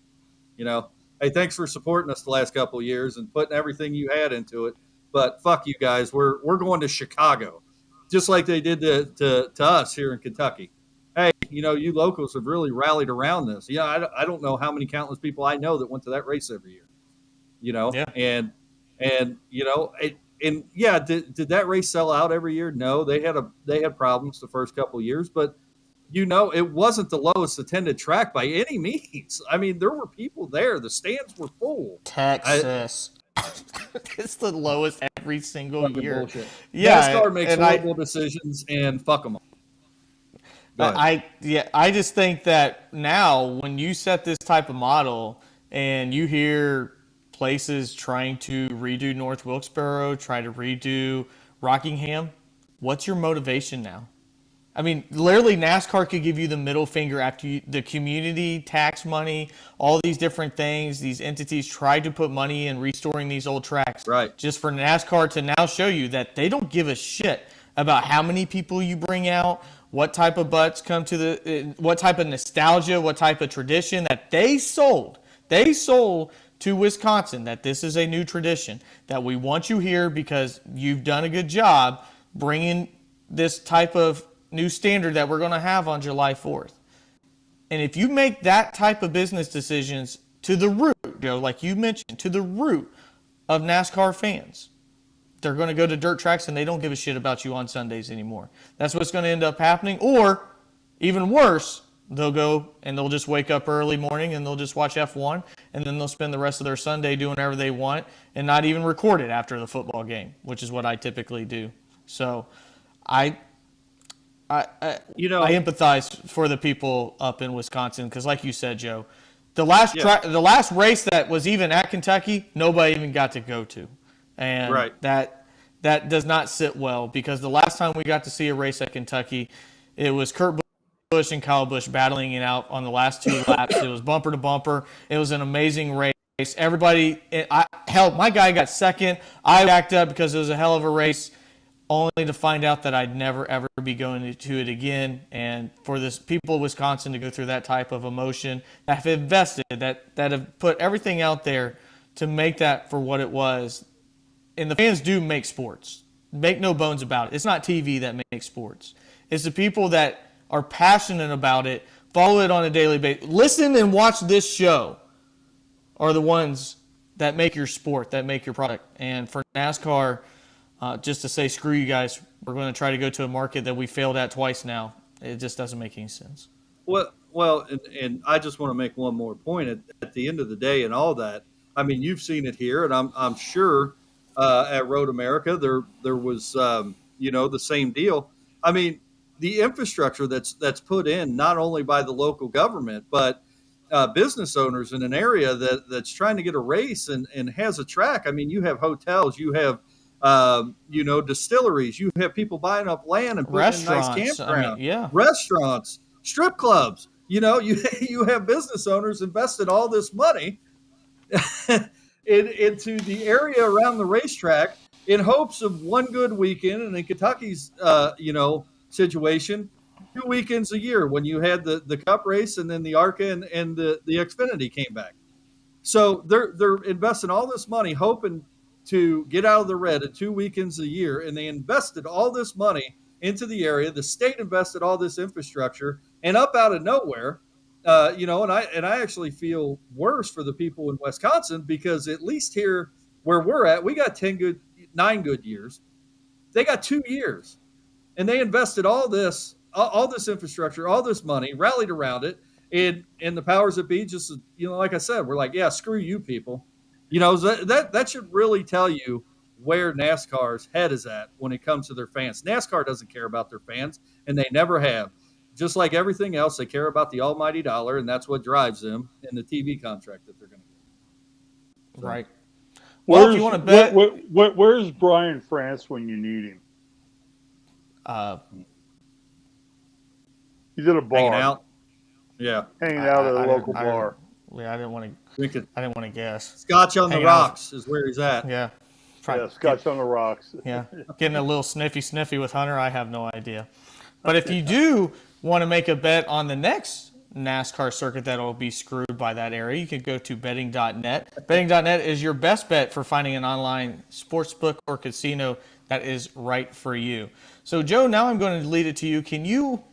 Hey, thanks for supporting us the last couple of years and putting everything you had into it. But fuck you guys. We're going to Chicago, just like they did to us here in Kentucky. Hey, you locals have really rallied around this. Yeah, I don't know how many countless people I know that went to that race every year. Yeah. And did that race sell out every year? No, they had problems the first couple of years, but it wasn't the lowest attended track by any means. I mean, there were people there. The stands were full. Texas. It's the lowest every single year. Bullshit. Yeah, NASCAR makes horrible decisions, and fuck them all. I just think that now when you set this type of model and you hear places trying to redo North Wilkesboro, try to redo Rockingham, what's your motivation now? I mean, literally NASCAR could give you the middle finger after the community tax money, all these different things. These entities tried to put money in restoring these old tracks. Right. Just for NASCAR to now show you that they don't give a shit about how many people you bring out, what type of butts come to what type of nostalgia, what type of tradition that they sold. They sold to Wisconsin that this is a new tradition, that we want you here because you've done a good job bringing this type of new standard that we're going to have on July 4th. And if you make that type of business decisions to the root, like you mentioned, to the root of NASCAR fans, they're going to go to dirt tracks and they don't give a shit about you on Sundays anymore. That's what's going to end up happening. Or, even worse, they'll go and they'll just wake up early morning and they'll just watch F1, and then they'll spend the rest of their Sunday doing whatever they want and not even record it after the football game, which is what I typically do. So I empathize for the people up in Wisconsin because, like you said, Joe, the last race that was even at Kentucky, nobody even got to go to, and that does not sit well because the last time we got to see a race at Kentucky, it was Kurt Busch and Kyle Busch battling it out on the last two laps. It was bumper to bumper. It was an amazing race. Everybody, my guy got second. I backed up because it was a hell of a race, only to find out that I'd never, ever be going to it again. And for this people of Wisconsin to go through that type of emotion, that have invested, that have put everything out there to make that for what it was. And the fans do make sports. Make no bones about it. It's not TV that makes sports. It's the people that are passionate about it, follow it on a daily basis, listen and watch this show, are the ones that make your sport, that make your product. And for NASCAR, just to say, screw you guys, we're going to try to go to a market that we failed at twice now. It just doesn't make any sense. Well, and I just want to make one more point. At the end of the day and all that, I mean, you've seen it here, and I'm sure at Road America there was, the same deal. I mean, the infrastructure that's put in not only by the local government, but business owners in an area that's trying to get a race and has a track. I mean, you have hotels, you have distilleries, you have people buying up land and putting in nice campground, restaurants, strip clubs. You have business owners invested all this money into the area around the racetrack in hopes of one good weekend. And in Kentucky's, situation, 2 weekends a year when you had the Cup race and then the ARCA and the Xfinity came back. So they're investing all this money hoping to get out of the red at 2 weekends a year, and they invested all this money into the area. The state invested all this infrastructure, and up out of nowhere, and I actually feel worse for the people in Wisconsin because at least here where we're at, we got 9 good years. They got 2 years, and they invested all this infrastructure, all this money, rallied around it, and the powers that be just, like I said, we're like, yeah, screw you people. That should really tell you where NASCAR's head is at when it comes to their fans. NASCAR doesn't care about their fans, and they never have. Just like everything else, they care about the almighty dollar, and that's what drives them in the TV contract that they're going to get. So. Right. Well, if you want to bet, where's Brian France when you need him? He's at a bar. Hanging out. Yeah. Hanging out at a local bar. I didn't want to guess. Scotch on the rocks is where he's at. Yeah. Yeah, Scotch on the rocks. Yeah. Getting a little sniffy with Hunter, I have no idea. But if you do want to make a bet on the next NASCAR circuit that will be screwed by that area, you can go to betting.net. Betting.net is your best bet for finding an online sportsbook or casino that is right for you. So, Joe, now I'm going to lead it to you. Can you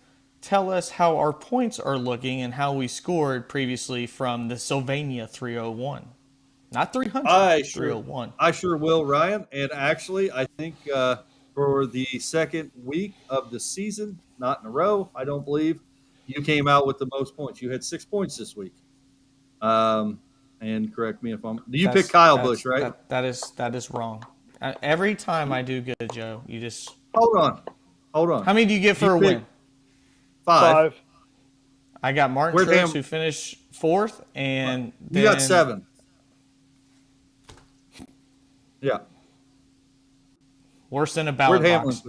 tell us how our points are looking and how we scored previously from the Sylvania 301? Not 300, 301. I sure will, Ryan. And actually, I think for the second week of the season, not in a row, I don't believe, you came out with the most points. You had 6 points this week. And correct me if I'm. You picked Kyle Busch, right? That is wrong. Every time I do good, Joe, you just hold on. How many do you get for a win? 5. I got Martin Truex, who finished 4th, and you got 7. Yeah. Worse than a ballot box.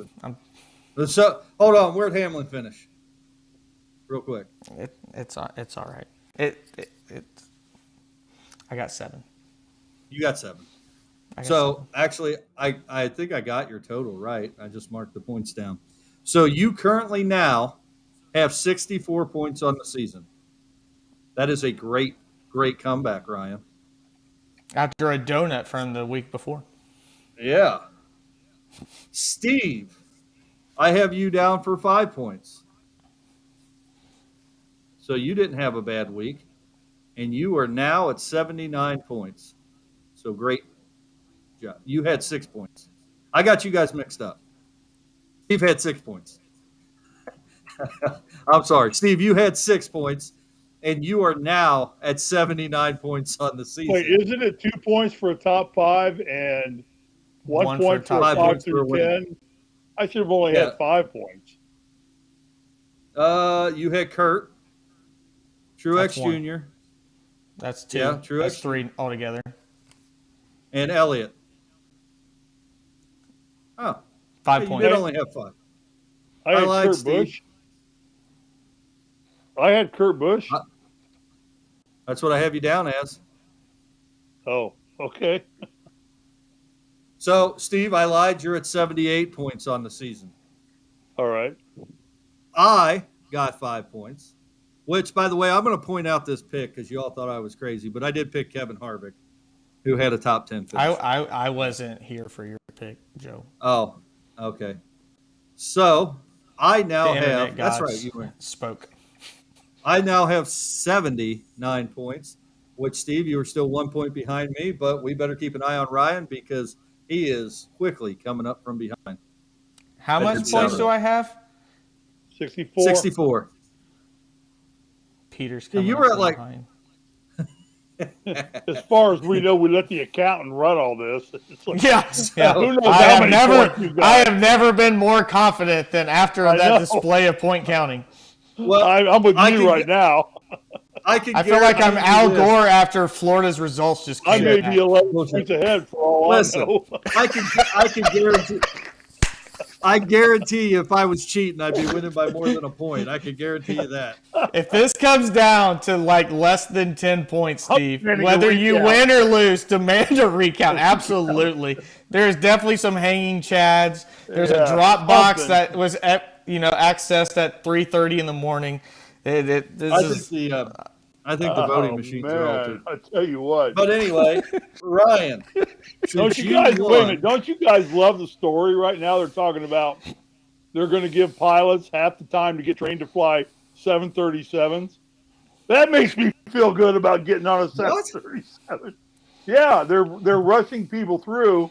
So hold on. Where'd Hamlin finish? Real quick. It's all right. I got 7. You got 7. So actually, I think I got your total right. I just marked the points down. So you currently now have 64 points on the season. That is a great comeback, Ryan. After a donut from the week before. Yeah. Steve, I have you down for 5 points. So you didn't have a bad week, and you are now at 79 points. So great job. You had 6 points. I got you guys mixed up. Steve had 6 points. I'm sorry. Steve, you had 6 points, and you are now at 79 points on the season. Wait, isn't it 2 points for a top 5 and 1 point for a 5 through 10? I should have only had 5 points. You had Kurt, Truex Jr. That's 2. Yeah, Truex. That's 3 altogether. And Elliott. Oh. 5 points. You did only have 5. I had Kurt Busch. I had Kurt Busch. That's what I have you down as. Oh, okay. So, Steve, I lied. You're at 78 points on the season. All right. I got 5 points, which, by the way, I'm going to point out this pick because you all thought I was crazy, but I did pick Kevin Harvick, who had a top 10 finish. I wasn't here for your pick, Joe. Oh, okay. So, I now have – that's right. You spoke. I now have 79 points, which, Steve, you were still 1 point behind me, but we better keep an eye on Ryan because he is quickly coming up from behind. How much points do I have? 64. 64. Peter's coming you were at like behind. As far as we know, we let the accountant run all this. It's like, yes. Who knows how many points you got? I have never been more confident than after that display of point counting. Well, I'm with you right now. I feel like I'm Al Gore after Florida's results just came. I may be 11 points ahead for all I know. I can guarantee. I guarantee you, if I was cheating, I'd be winning by more than a point. I can guarantee you that. If this comes down to like less than 10 points, Steve, whether you win or lose, demand a recount. Absolutely. There's definitely some hanging chads. There's a drop box that was accessed at 3:30 in the morning. I think the voting machines are altered. I tell you what. But anyway, Ryan, don't you guys love the story right now? They're talking about they're going to give pilots half the time to get trained to fly 737s. That makes me feel good about getting on a 737. Yeah, they're rushing people through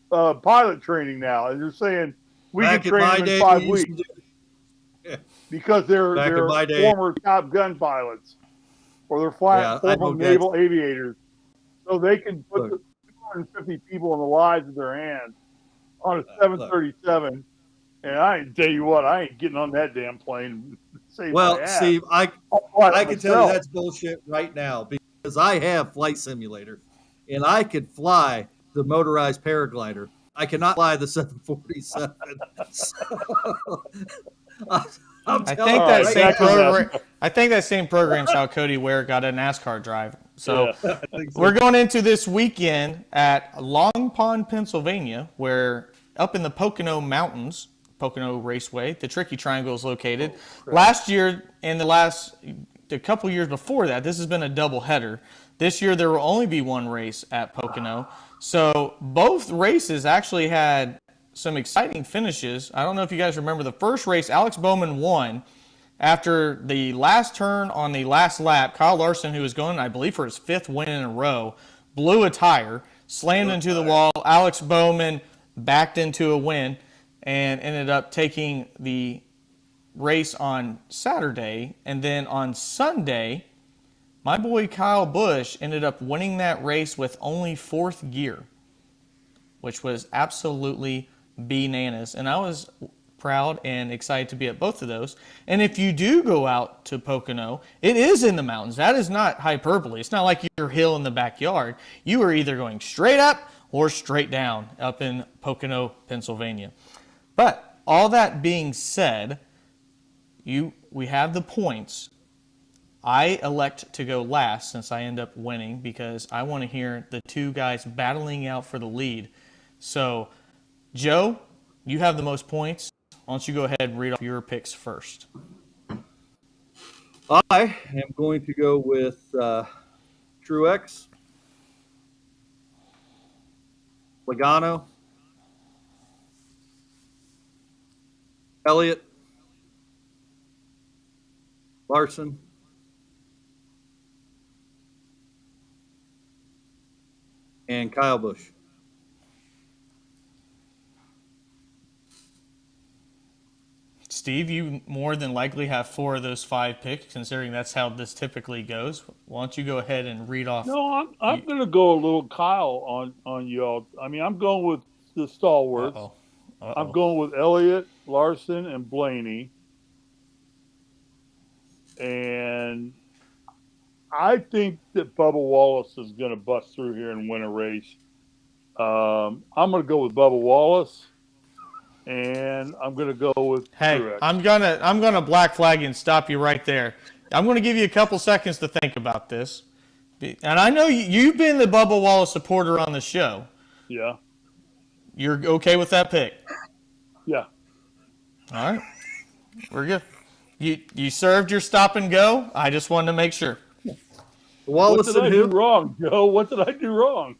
pilot training now, and they're saying we can train them in 5 weeks because they're former Top Gun pilots. Or they're former naval aviators. So they can put the 250 people in the lives of their hands on a 737. And I tell you what, I ain't getting on that damn plane. Well, Steve, I can tell you that's bullshit right now because I have Flight Simulator, and I could fly the motorized paraglider. I cannot fly the 747. I think that same program's how Cody Ware got a NASCAR drive. So we're going into this weekend at Long Pond, Pennsylvania, where up in the Pocono Mountains, Pocono Raceway, the Tricky Triangle is located. Last year and the couple years before that, this has been a double header. This year there will only be one race at Pocono. So both races actually had some exciting finishes. I don't know if you guys remember the first race, Alex Bowman won. After the last turn on the last lap, Kyle Larson, who was going, I believe, for his fifth win in a row, blew a tire, slammed into the wall. Alex Bowman backed into a win and ended up taking the race on Saturday. And then on Sunday, my boy Kyle Busch ended up winning that race with only fourth gear, which was absolutely bananas. And I was proud and excited to be at both of those. And if you do go out to Pocono, it is in the mountains. That is not hyperbole. It's not like your hill in the backyard. You are either going straight up or straight down up in Pocono, Pennsylvania. But all that being said, we have the points. I elect to go last since I end up winning because I want to hear the two guys battling out for the lead. So, Joe, you have the most points. Why don't you go ahead and read off your picks first? I am going to go with Truex, Logano, Elliott, Larson, and Kyle Busch. Steve, you more than likely have 4 of those 5 picks, considering that's how this typically goes. Why don't you go ahead and read off? No, I'm going to go a little Kyle on y'all. I mean, I'm going with the stalwarts. I'm going with Elliott, Larson, and Blaney. And I think that Bubba Wallace is going to bust through here and win a race. I'm going to go with Bubba Wallace. And I'm going to go with Truex. I'm gonna black flag you and stop you right there. I'm going to give you a couple seconds to think about this. And I know you've been the Bubba Wallace supporter on the show. Yeah. You're okay with that pick? Yeah. All right. We're good. You served your stop and go. I just wanted to make sure. Wallace, what did I do wrong, Joe? What did I do wrong?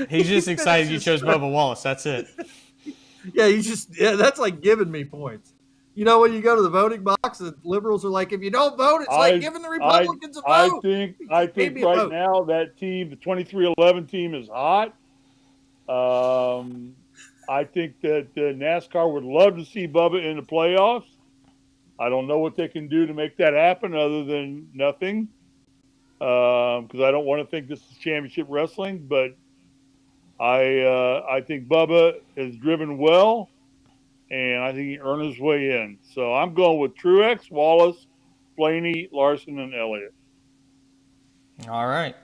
He's just excited you chose Bubba Wallace. That's it. Yeah, that's like giving me points. You know, when you go to the voting box, the liberals are like, if you don't vote, it's like giving the Republicans a vote. I think right now that team, the 2311 team, is hot. I think that NASCAR would love to see Bubba in the playoffs. I don't know what they can do to make that happen other than nothing, because I don't want to think this is championship wrestling, but I think Bubba is driven well, and I think he earned his way in. So I'm going with Truex, Wallace, Blaney, Larson, and Elliott. All right.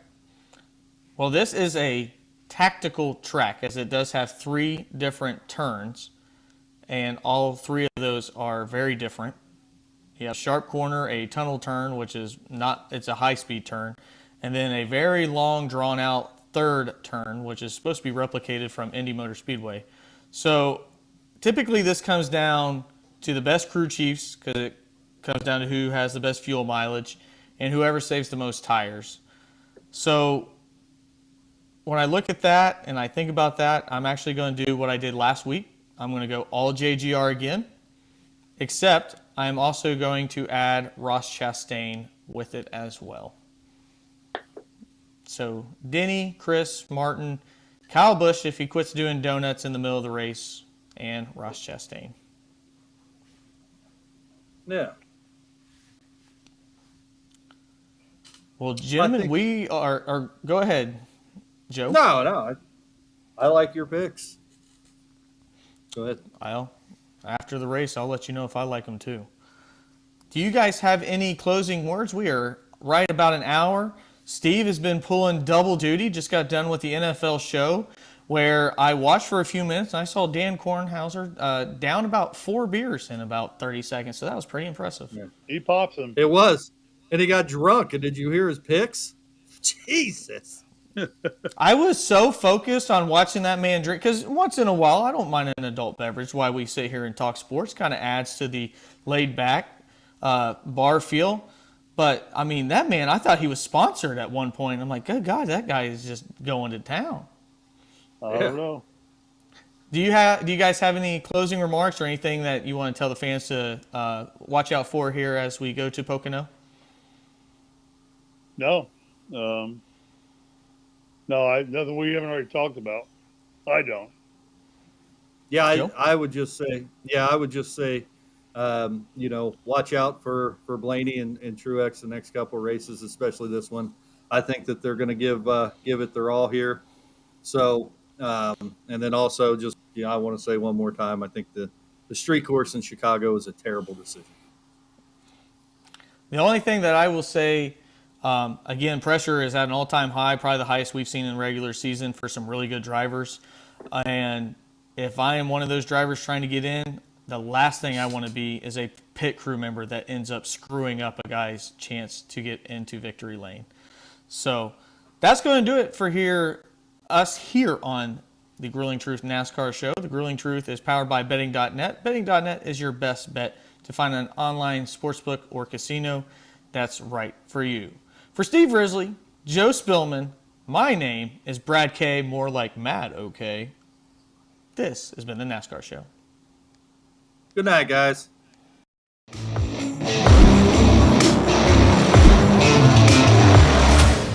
Well, this is a tactical track, as it does have 3 different turns, and all 3 of those are very different. You have a sharp corner, a tunnel turn, which is it's a high-speed turn, and then a very long, drawn-out third turn, which is supposed to be replicated from Indy Motor Speedway. So typically this comes down to the best crew chiefs, because it comes down to who has the best fuel mileage and whoever saves the most tires. So when I look at that and I think about that, I'm actually going to do what I did last week. I'm going to go all JGR again, except I'm also going to add Ross Chastain with it as well. So Denny, Chris, Martin, Kyle Busch if he quits doing donuts in the middle of the race, and Ross Chastain. Yeah. Well, gentlemen, we are go ahead. Joe? No, I like your picks. Go ahead. Well, after the race, I'll let you know if I like them too. Do you guys have any closing words? We are right about an hour. Steve has been pulling double duty. Just got done with the NFL show where I watched for a few minutes and I saw Dan Kornhauser down about 4 beers in about 30 seconds. So that was pretty impressive. Yeah. He pops them. It was. And he got drunk. And did you hear his picks? Jesus. I was so focused on watching that man drink because once in a while I don't mind an adult beverage while we sit here and talk sports. Kind of adds to the laid back bar feel. But I mean, that man, I thought he was sponsored at one point. I'm like, good God, that guy is just going to town. I don't know. Do you guys have any closing remarks or anything that you want to tell the fans to watch out for here as we go to Pocono? No. No, nothing we haven't already talked about. I don't. Yeah, I would just say, watch out for Blaney and Truex the next couple of races, especially this one. I think that they're going to give it their all here. So, and then also just, I want to say one more time, I think the street course in Chicago is a terrible decision. The only thing that I will say, again, pressure is at an all-time high, probably the highest we've seen in regular season for some really good drivers. And if I am one of those drivers trying to get in, the last thing I want to be is a pit crew member that ends up screwing up a guy's chance to get into victory lane. So that's going to do it for us here on the Grilling Truth NASCAR show. The Grilling Truth is powered by betting.net. Betting.net is your best bet to find an online sportsbook or casino that's right for you. For Steve Risley, Joe Spilman, my name is Brad K, more like Matt, okay? This has been the NASCAR show. Good night, guys.